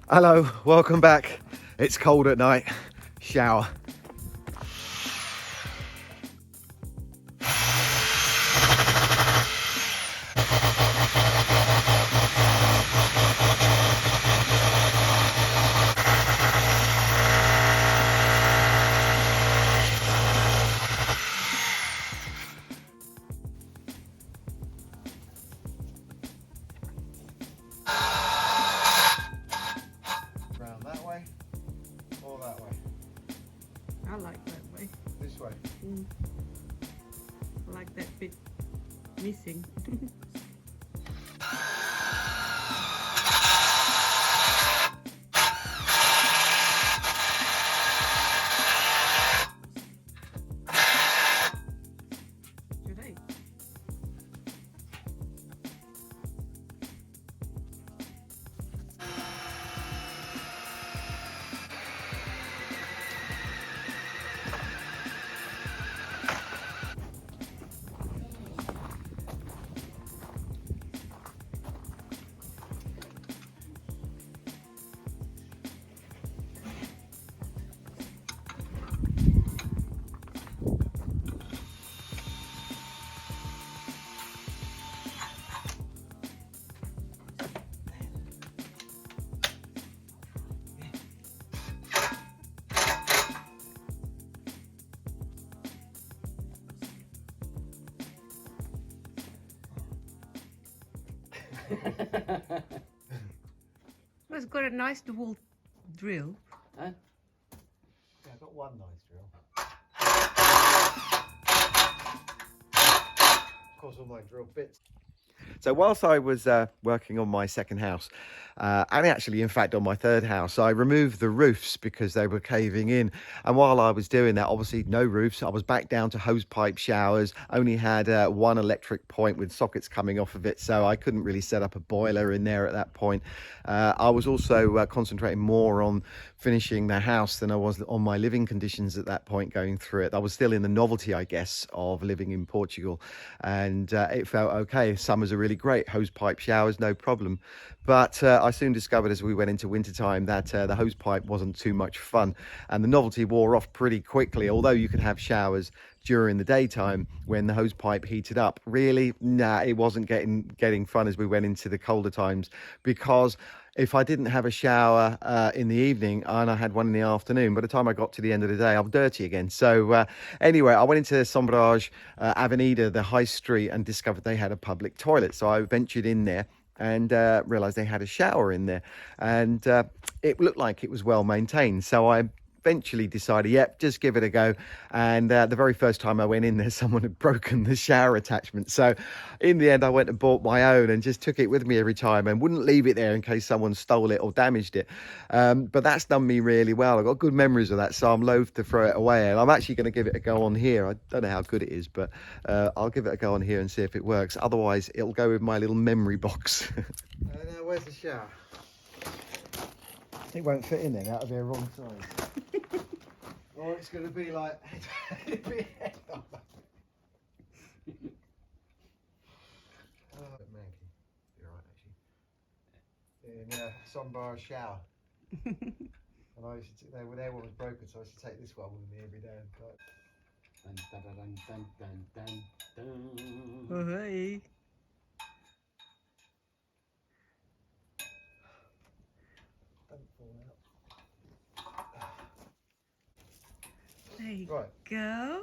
Hello, welcome back. It's cold at night. Shower. Round that way or that way? I like that way. This way. I like that bit missing. Should I? Well, it's got a nice dual drill. Huh? Yeah, I've got one nice drill. Of course, all my drill bits. So whilst I was working on my second house, and actually in fact on my third house, I removed the roofs because they were caving in. And while I was doing that, obviously no roofs, I was back down to hose pipe showers, only had one electric point with sockets coming off of it, so I couldn't really set up a boiler in there at that point. I was also concentrating more on finishing the house than I was on my living conditions at that point going through it. I was still in the novelty, I guess, of living in Portugal, and it felt okay. Summers are really great, hose pipe showers, no problem. But I soon discovered as we went into wintertime that the hose pipe wasn't too much fun, and the novelty wore off pretty quickly. Although you could have showers during the daytime when the hose pipe heated up, really, nah, it wasn't getting fun as we went into the colder times, because if I didn't have a shower in the evening and I had one in the afternoon, by the time I got to the end of the day, I'm dirty again. So anyway, I went into Sombrage Avenida, the high street, and discovered they had a public toilet. So I ventured in there and realized they had a shower in there, and it looked like it was well maintained. So I eventually decided, yep, just give it a go. And the very first time I went in there, someone had broken the shower attachment. So in the end, I went and bought my own and just took it with me every time and wouldn't leave it there in case someone stole it or damaged it. But that's done me really well. I've got good memories of that, so I'm loath to throw it away. And I'm actually going to give it a go on here. I don't know how good it is, but I'll give it a go on here and see if it works. Otherwise, it'll go with my little memory box. Now, where's the shower? It won't fit in there. That'll be a wrong size. Or it's going to be like it'll be head on. Manky. You're right, actually. In Sombrage shower. And I used to, their one was broken, so I used to take this one with me every day. And dun, dun, dun, dun, dun, dun. Oh, hey. Don't fall out. There you Right. go.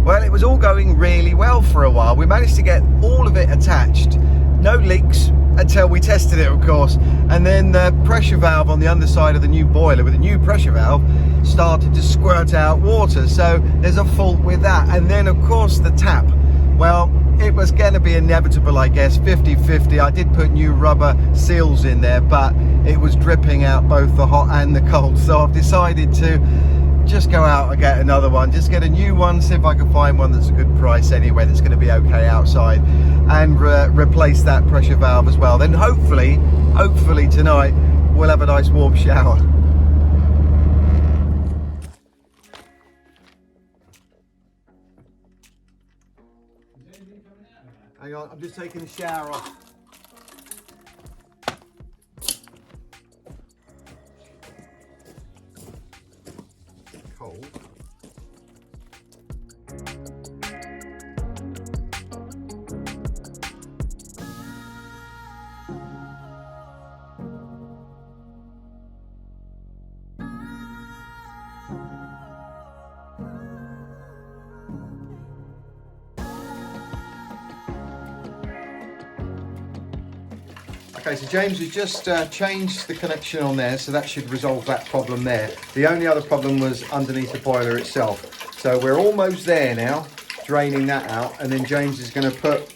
Well, it was all going really well for a while. We managed to get all of it attached, no leaks until we tested it, of course. And then the pressure valve on the underside of the new boiler with the new pressure valve started to squirt out water. So there's a fault with that. And then, of course, the tap. Well, it was going to be inevitable, I guess, 50-50. I did put new rubber seals in there, but it was dripping out both the hot and the cold. So I've decided to just go out and get another one, just get a new one, see if I can find one that's a good price anyway, that's going to be okay outside, and replace that pressure valve as well. Then hopefully tonight we'll have a nice warm shower. on, I'm just taking the shower off. Cold. Okay, so James has just changed the connection on there, so that should resolve that problem there. The only other problem was underneath the boiler itself. So we're almost there now, draining that out, and then James is going to put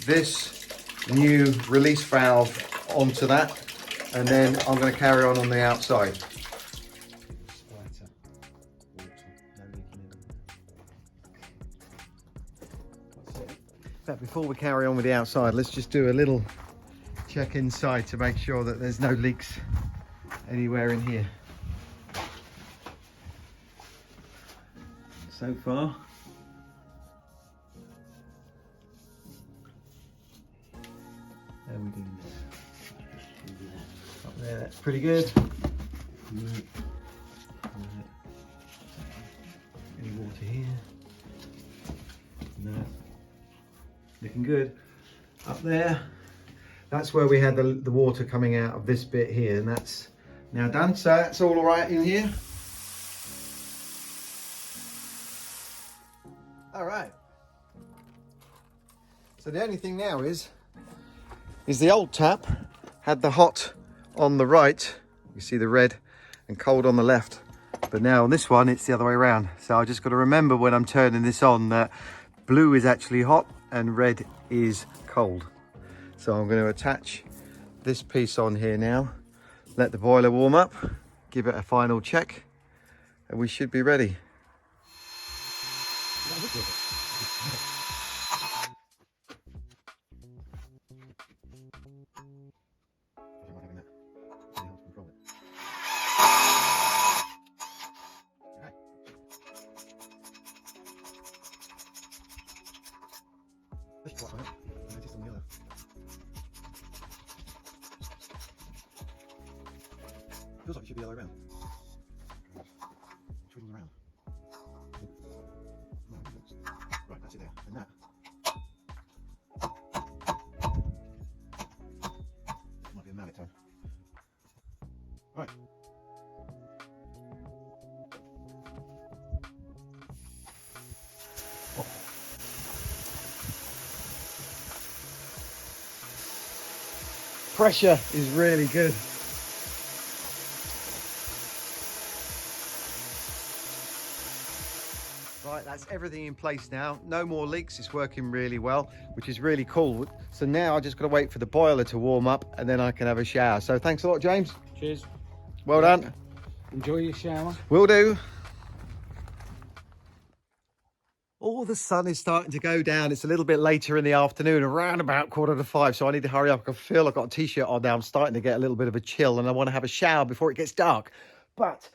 this new release valve onto that, and then I'm going to carry on the outside. In fact, before we carry on with the outside, let's just do a little check inside to make sure that there's no leaks anywhere in here. So far, how are we doing this? Up there, that's pretty good. Any water here? No. Looking good. Up there, that's where we had the water coming out of this bit here, and that's now done. So that's all right in here. All right. So the only thing now is the old tap had the hot on the right. You see the red and cold on the left. But now on this one, it's the other way around. So I just got to remember when I'm turning this on that blue is actually hot and red is cold. So I'm going to attach this piece on here now, let the boiler warm up, give it a final check, and we should be ready. Feels like it should be the other way around. Twiddle around. No, it looks. Right, that's it there. And that. Might be a mallet time. Right. Oh. Pressure is really good. Right, that's everything in place now. No more leaks. It's working really well, which is really cool. So now I just got to wait for the boiler to warm up, and then I can have a shower. So thanks a lot, James. Cheers. Well done. Enjoy your shower. Will do. Oh, the sun is starting to go down. It's a little bit later in the afternoon, around about 4:45. So I need to hurry up. I can feel I've got a t-shirt on now. I'm starting to get a little bit of a chill, and I want to have a shower before it gets dark. But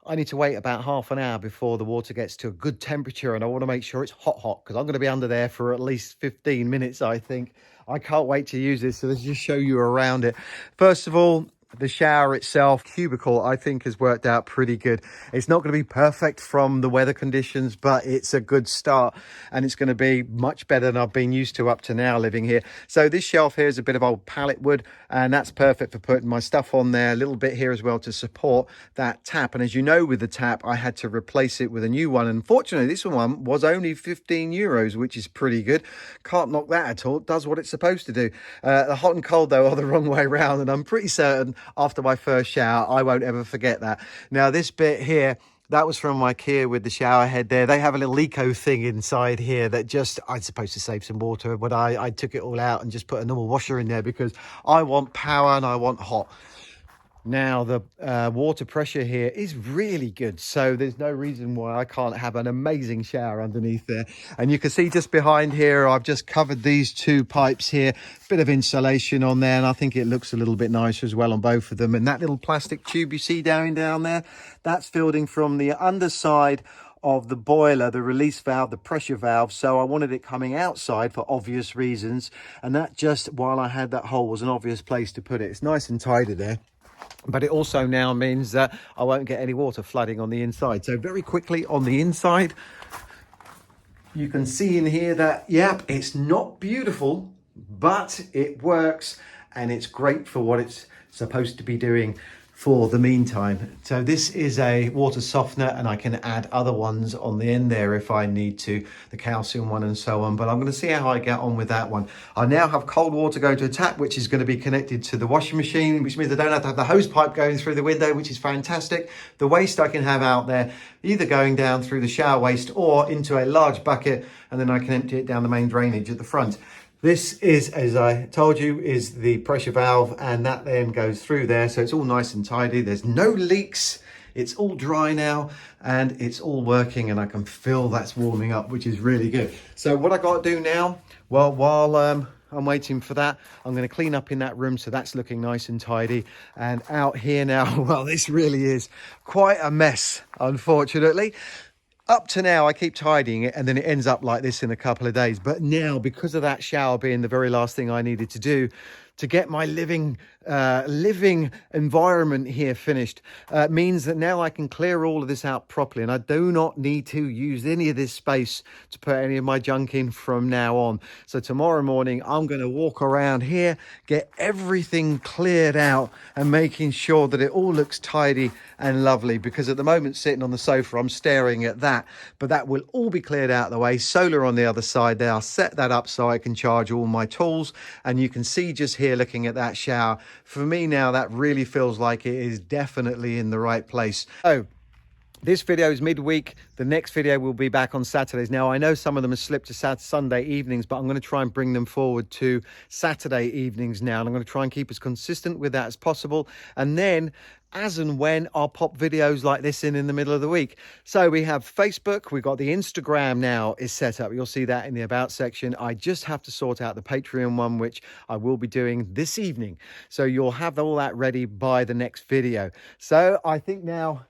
I need to wait about half an hour before the water gets to a good temperature, and I want to make sure it's hot because I'm going to be under there for at least 15 minutes, I think. I can't wait to use this, so let's just show you around it. First of all, the shower itself, cubicle, I think has worked out pretty good. It's not going to be perfect from the weather conditions, but it's a good start, and it's going to be much better than I've been used to up to now living here. So this shelf here is a bit of old pallet wood, and that's perfect for putting my stuff on there. A little bit here as well to support that tap. And as you know, with the tap, I had to replace it with a new one. And fortunately, this one was only 15 euros, which is pretty good. Can't knock that at all. It does what it's supposed to do. The hot and cold, though, are the wrong way around, and I'm pretty certain after my first shower, I won't ever forget that. Now, this bit here, that was from IKEA with the shower head there. They have a little eco thing inside here that just, I'm supposed to save some water, but I took it all out and just put a normal washer in there because I want power and I want hot. Now, the water pressure here is really good, so there's no reason why I can't have an amazing shower underneath there. And you can see just behind here, I've just covered these two pipes here, bit of insulation on there, and I think it looks a little bit nicer as well on both of them. And that little plastic tube you see down there, that's fielding from the underside of the boiler, the release valve, the pressure valve. So I wanted it coming outside for obvious reasons. And that just, while I had that hole, was an obvious place to put it. It's nice and tidy there. But it also now means that I won't get any water flooding on the inside. So very quickly on the inside, you can see in here that, yep, it's not beautiful, but it works and it's great for what it's supposed to be doing for the meantime. So this is a water softener, and I can add other ones on the end there if I need to, the calcium one and so on, but I'm going to see how I get on with that one. I now have cold water going to a tap, which is going to be connected to the washing machine, which means I don't have to have the hose pipe going through the window, which is fantastic. The waste I can have out there, either going down through the shower waste or into a large bucket, and then I can empty it down the main drainage at the front. This is, as I told you, is the pressure valve, and that then goes through there. So it's all nice and tidy. There's no leaks. It's all dry now and it's all working, and I can feel that's warming up, which is really good. So what I got to do now, well, while I'm waiting for that, I'm going to clean up in that room. So that's looking nice and tidy. And out here now, well, this really is quite a mess, unfortunately. Up to now, I keep tidying it and then it ends up like this in a couple of days. But now, because of that shower being the very last thing I needed to do to get my living environment here finished, means that now I can clear all of this out properly, and I do not need to use any of this space to put any of my junk in from now on. So tomorrow morning, I'm going to walk around here, get everything cleared out and making sure that it all looks tidy and lovely, because at the moment, sitting on the sofa, I'm staring at that, but that will all be cleared out of the way. Solar on the other side there. I'll set that up so I can charge all my tools, and you can see just here looking at that shower, for me now, that really feels like it is definitely in the right place. So this video is midweek. The next video will be back on Saturdays. Now, I know some of them have slipped to Sunday evenings, but I'm going to try and bring them forward to Saturday evenings now. And I'm going to try and keep as consistent with that as possible. And then, as and when, I'll pop videos like this in the middle of the week. So we have Facebook. We've got the Instagram now is set up. You'll see that in the About section. I just have to sort out the Patreon one, which I will be doing this evening. So you'll have all that ready by the next video. So I think now,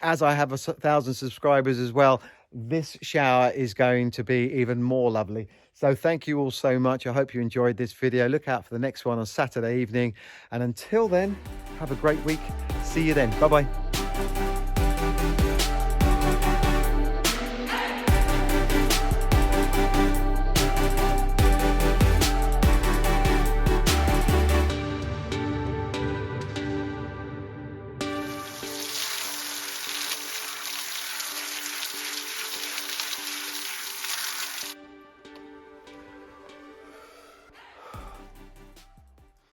as I have 1,000 subscribers as well, this shower is going to be even more lovely. So thank you all so much. I hope you enjoyed this video. Look out for the next one on Saturday evening. And until then, have a great week. See you then. Bye-bye.